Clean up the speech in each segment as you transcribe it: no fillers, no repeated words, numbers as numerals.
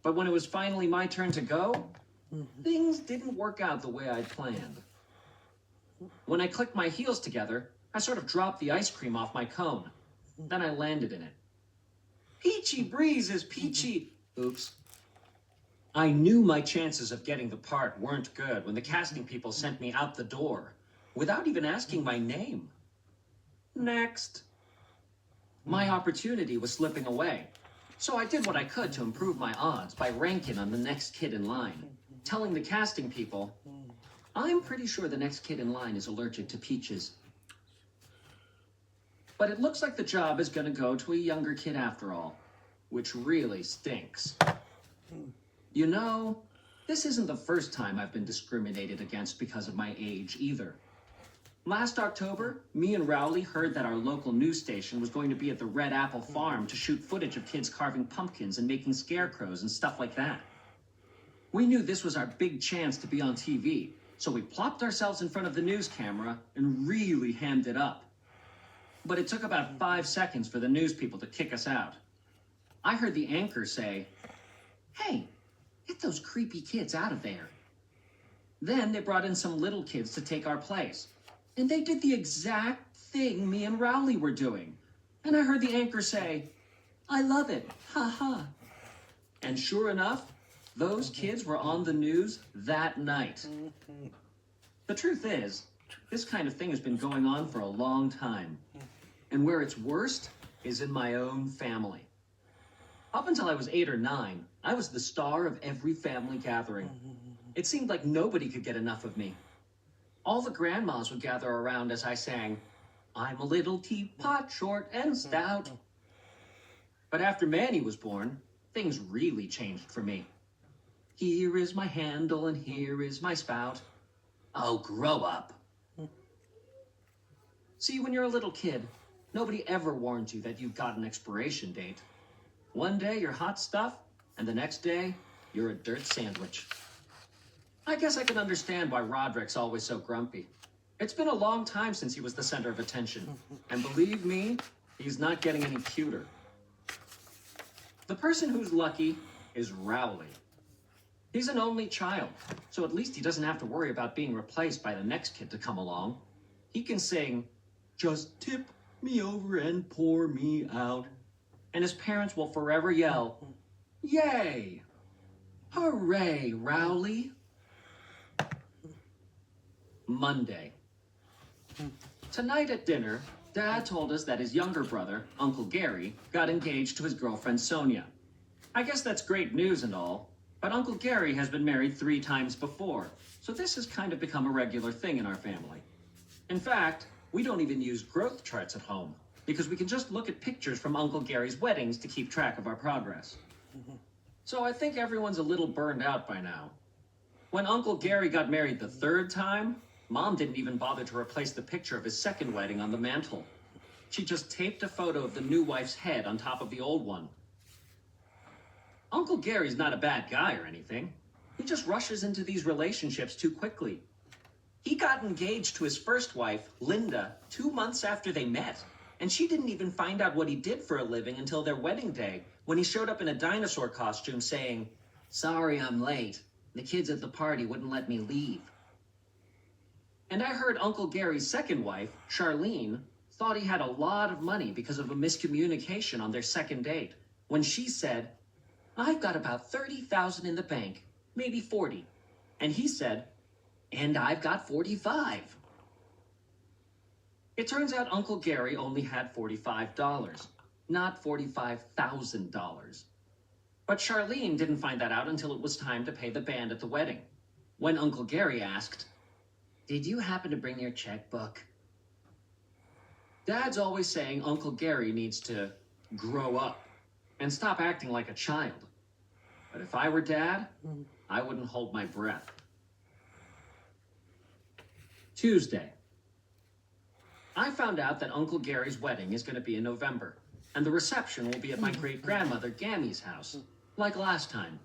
But when it was finally my turn to go, things didn't work out the way I'd planned. When I clicked my heels together, I sort of dropped the ice cream off my cone. Then I landed in it. Peachy Breeze is peachy. Oops. I knew my chances of getting the part weren't good when the casting people sent me out the door, without even asking my name. Next. My opportunity was slipping away, so I did what I could to improve my odds by ranking on the next kid in line, telling the casting people, I'm pretty sure the next kid in line is allergic to peaches. But it looks like the job is going to go to a younger kid after all, which really stinks. You know, this isn't the first time I've been discriminated against because of my age either. Last October, me and Rowley heard that our local news station was going to be at the Red Apple Farm to shoot footage of kids carving pumpkins and making scarecrows and stuff like that. We knew this was our big chance to be on TV, so we plopped ourselves in front of the news camera and really hammed it up. But it took about 5 seconds for the news people to kick us out. I heard the anchor say, "Hey, get those creepy kids out of there." Then they brought in some little kids to take our place. And they did the exact thing me and Rowley were doing. And I heard the anchor say, "I love it, ha ha." And sure enough, those kids were on the news that night. The truth is, this kind of thing has been going on for a long time. And where it's worst is in my own family. Up until I was 8 or 9, I was the star of every family gathering. It seemed like nobody could get enough of me. All the grandmas would gather around as I sang, "I'm a little teapot, short and stout." But after Manny was born, things really changed for me. Here is my handle and here is my spout. Oh, grow up. See, when you're a little kid, nobody ever warns you that you've got an expiration date. One day you're hot stuff, and the next day you're a dirt sandwich. I guess I can understand why Roderick's always so grumpy. It's been a long time since he was the center of attention. And believe me, he's not getting any cuter. The person who's lucky is Rowley. He's an only child, so at least he doesn't have to worry about being replaced by the next kid to come along. He can sing, "Just tip me over and pour me out." And his parents will forever yell, "Yay! Hooray, Rowley!" Monday. Tonight at dinner, Dad told us that his younger brother, Uncle Gary, got engaged to his girlfriend Sonia. I guess that's great news and all, but Uncle Gary has been married 3 times before, so this has kind of become a regular thing in our family. In fact, we don't even use growth charts at home, because we can just look at pictures from Uncle Gary's weddings to keep track of our progress. So I think everyone's a little burned out by now. When Uncle Gary got married the 3rd time, Mom didn't even bother to replace the picture of his second wedding on the mantle. She just taped a photo of the new wife's head on top of the old one. Uncle Gary's not a bad guy or anything. He just rushes into these relationships too quickly. He got engaged to his first wife, Linda, 2 months after they met, and she didn't even find out what he did for a living until their wedding day, when he showed up in a dinosaur costume saying, "Sorry I'm late. The kids at the party wouldn't let me leave." And I heard Uncle Gary's second wife, Charlene, thought he had a lot of money because of a miscommunication on their second date, when she said, "I've got about 30,000 in the bank, maybe 40. And he said, "And I've got 45. It turns out Uncle Gary only had $45, not $45,000. But Charlene didn't find that out until it was time to pay the band at the wedding, when Uncle Gary asked, "Did you happen to bring your checkbook?" Dad's always saying Uncle Gary needs to grow up and stop acting like a child. But if I were Dad, I wouldn't hold my breath. Tuesday. I found out that Uncle Gary's wedding is going to be in November, and the reception will be at my great-grandmother Gammy's house, like last time.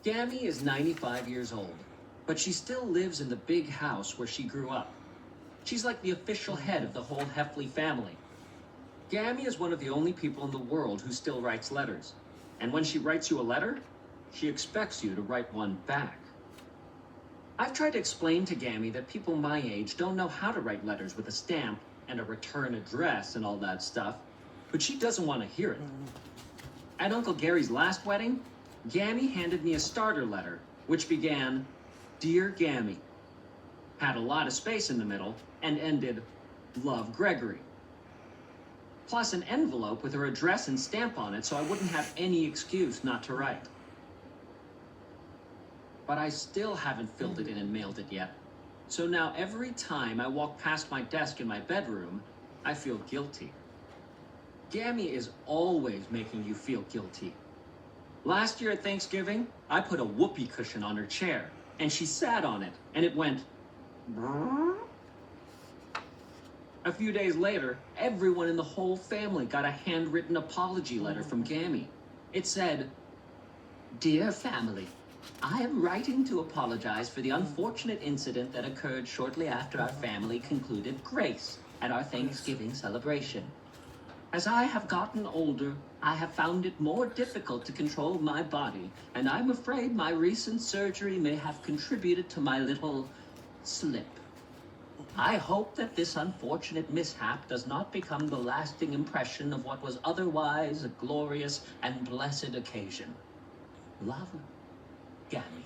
Gammy is 95 years old, but she still lives in the big house where she grew up. She's like the official head of the whole Heffley family. Gammy is one of the only people in the world who still writes letters. And when she writes you a letter, she expects you to write one back. I've tried to explain to Gammy that people my age don't know how to write letters with a stamp and a return address and all that stuff, but she doesn't want to hear it. At Uncle Gary's last wedding, Gammy handed me a starter letter, which began, "Dear Gammy," had a lot of space in the middle, and ended, "Love, Gregory." Plus an envelope with her address and stamp on it so I wouldn't have any excuse not to write. But I still haven't filled it in and mailed it yet. So now every time I walk past my desk in my bedroom, I feel guilty. Gammy is always making you feel guilty. Last year at Thanksgiving, I put a whoopee cushion on her chair, and she sat on it, and it went brrr. A few days later, everyone in the whole family got a handwritten apology letter from Gammy. It said, "Dear family, I am writing to apologize for the unfortunate incident that occurred shortly after our family concluded grace at our Thanksgiving celebration. As I have gotten older, I have found it more difficult to control my body, and I'm afraid my recent surgery may have contributed to my little slip. I hope that this unfortunate mishap does not become the lasting impression of what was otherwise a glorious and blessed occasion. Love, Gammy."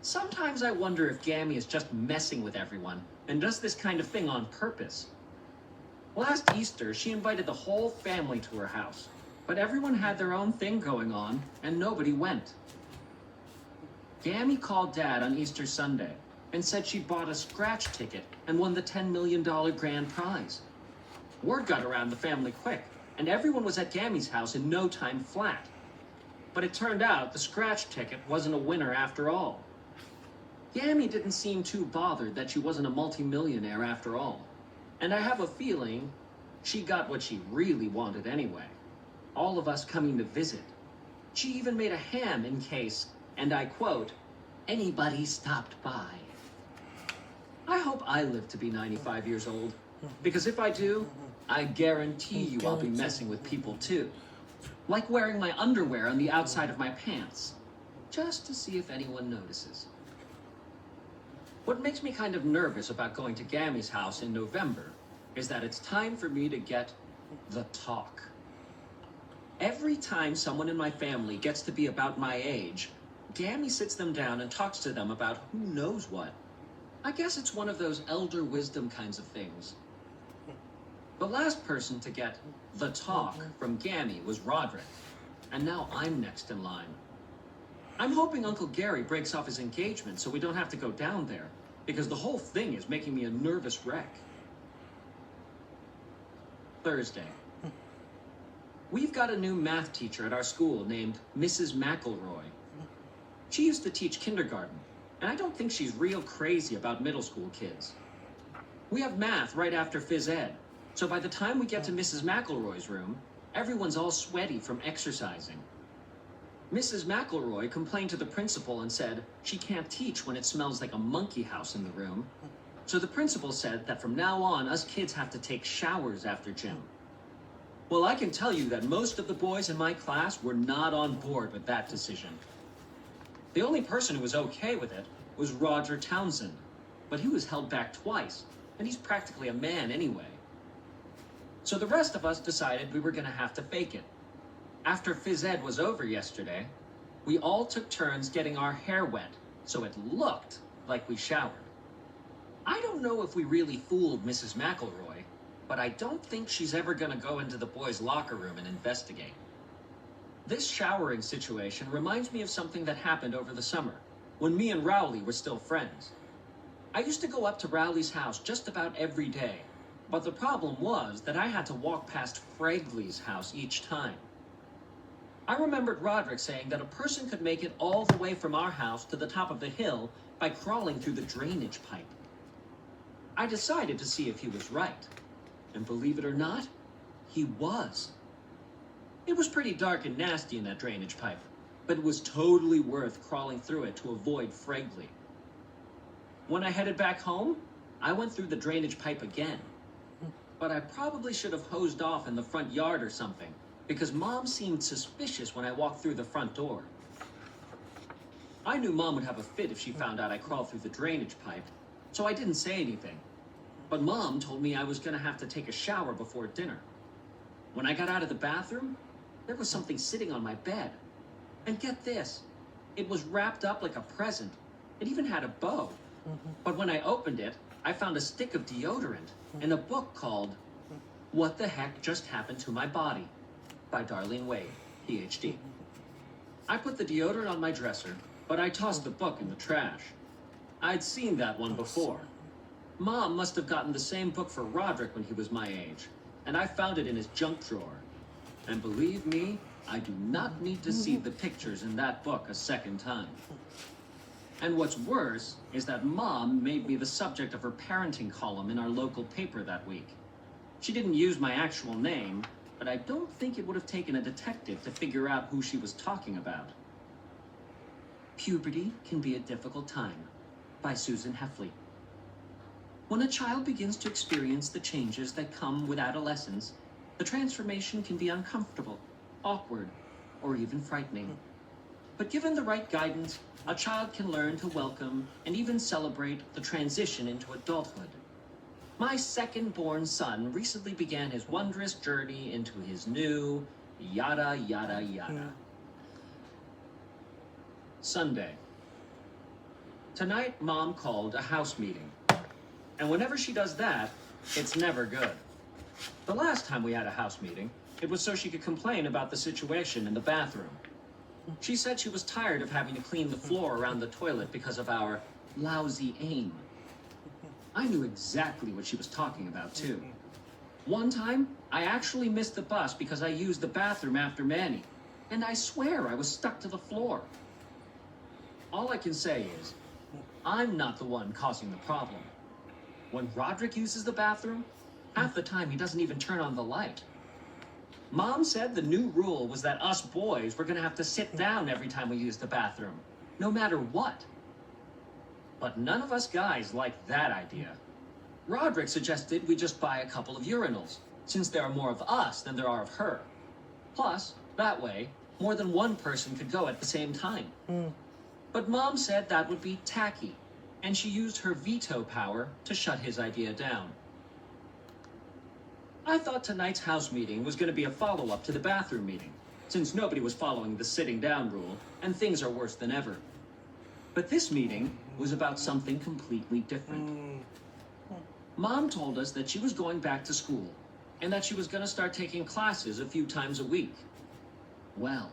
Sometimes I wonder if Gammy is just messing with everyone and does this kind of thing on purpose. Last Easter, she invited the whole family to her house, but everyone had their own thing going on and nobody went. Gammy called Dad on Easter Sunday and said she bought a scratch ticket and won the $10 million grand prize. Word got around the family quick, and everyone was at Gammy's house in no time flat. But it turned out the scratch ticket wasn't a winner after all. Gammy didn't seem too bothered that she wasn't a multimillionaire after all. And I have a feeling she got what she really wanted anyway. All of us coming to visit. She even made a ham in case, and I quote, "anybody stopped by." I hope I live to be 95 years old, because if I do, I guarantee you I'll be messing with people too. Like wearing my underwear on the outside of my pants, just to see if anyone notices. What makes me kind of nervous about going to Gammy's house in November is that it's time for me to get the talk. Every time someone in my family gets to be about my age, Gammy sits them down and talks to them about who knows what. I guess it's one of those elder wisdom kinds of things. The last person to get the talk from Gammy was Roderick, and now I'm next in line. I'm hoping Uncle Gary breaks off his engagement so we don't have to go down there, because the whole thing is making me a nervous wreck. Thursday. We've got a new math teacher at our school named Mrs. McElroy. She used to teach kindergarten, and I don't think she's real crazy about middle school kids. We have math right after phys ed, so by the time we get to Mrs. McElroy's room, everyone's all sweaty from exercising. Mrs. McElroy complained to the principal and said she can't teach when it smells like a monkey house in the room. So the principal said that from now on, us kids have to take showers after gym. Well, I can tell you that most of the boys in my class were not on board with that decision. The only person who was okay with it was Roger Townsend, but he was held back twice, and he's practically a man anyway. So the rest of us decided we were going to have to fake it. After phys ed was over yesterday, we all took turns getting our hair wet, so it looked like we showered. I don't know if we really fooled Mrs. McElroy, but I don't think she's ever going to go into the boys' locker room and investigate. This showering situation reminds me of something that happened over the summer, when me and Rowley were still friends. I used to go up to Rowley's house just about every day, but the problem was that I had to walk past Fragley's house each time. I remembered Roderick saying that a person could make it all the way from our house to the top of the hill by crawling through the drainage pipe. I decided to see if he was right, and believe it or not, he was. It was pretty dark and nasty in that drainage pipe, but it was totally worth crawling through it to avoid Fragley. When I headed back home, I went through the drainage pipe again. But I probably should have hosed off in the front yard or something, because Mom seemed suspicious when I walked through the front door. I knew Mom would have a fit if she found out I crawled through the drainage pipe, so I didn't say anything. But Mom told me I was going to have to take a shower before dinner. When I got out of the bathroom, there was something sitting on my bed. And get this, it was wrapped up like a present. It even had a bow. But when I opened it, I found a stick of deodorant and a book called What the Heck Just Happened to My Body by Darlene Wade, PhD. I put the deodorant on my dresser, but I tossed the book in the trash. I'd seen that one before. Mom must have gotten the same book for Roderick when he was my age, and I found it in his junk drawer. And believe me, I do not need to see the pictures in that book a second time. And what's worse is that Mom made me the subject of her parenting column in our local paper that week. She didn't use my actual name, but I don't think it would have taken a detective to figure out who she was talking about. Puberty Can Be a Difficult Time by Susan Heffley. When a child begins to experience the changes that come with adolescence, the transformation can be uncomfortable, awkward, or even frightening. But given the right guidance, a child can learn to welcome and even celebrate the transition into adulthood. My second-born son recently began his wondrous journey into his new yada yada yada. Sunday. Tonight, Mom called a house meeting. And whenever she does that, it's never good. The last time we had a house meeting, it was so she could complain about the situation in the bathroom. She said she was tired of having to clean the floor around the toilet because of our lousy aim. I knew exactly what she was talking about, too. One time, I actually missed the bus because I used the bathroom after Manny, and I swear I was stuck to the floor. All I can say is, I'm not the one causing the problem. When Roderick uses the bathroom, half the time he doesn't even turn on the light. Mom said the new rule was that us boys were going to have to sit down every time we used the bathroom, no matter what. But none of us guys liked that idea. Roderick suggested we just buy a couple of urinals, since there are more of us than there are of her. Plus, that way, more than one person could go at the same time. But Mom said that would be tacky, and she used her veto power to shut his idea down. I thought tonight's house meeting was going to be a follow-up to the bathroom meeting, since nobody was following the sitting down rule, and things are worse than ever. But this meeting was about something completely different. Mom told us that she was going back to school, and that she was going to start taking classes a few times a week. Well,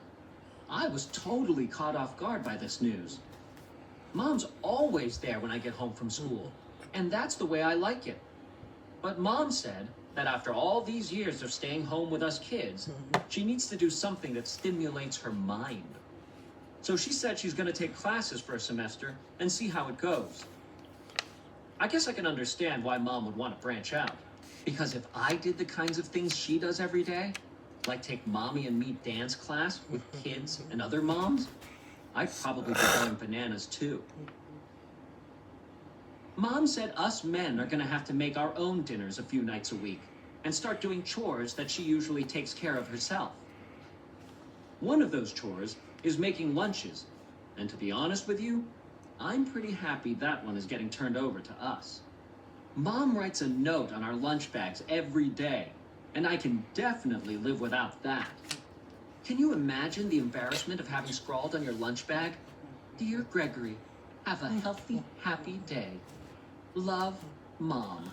I was totally caught off guard by this news. Mom's always there when I get home from school, and that's the way I like it. But Mom said that after all these years of staying home with us kids, she needs to do something that stimulates her mind. So she said she's going to take classes for a semester and see how it goes. I guess I can understand why Mom would want to branch out. Because if I did the kinds of things she does every day, like take Mommy and me dance class with kids and other moms, I'd probably be going bananas too. Mom said us men are going to have to make our own dinners a few nights a week and start doing chores that she usually takes care of herself. One of those chores is making lunches, and to be honest with you, I'm pretty happy that one is getting turned over to us. Mom writes a note on our lunch bags every day, and I can definitely live without that. Can you imagine the embarrassment of having scrawled on your lunch bag, "Dear Gregory, have a healthy, happy day. Love, Mom."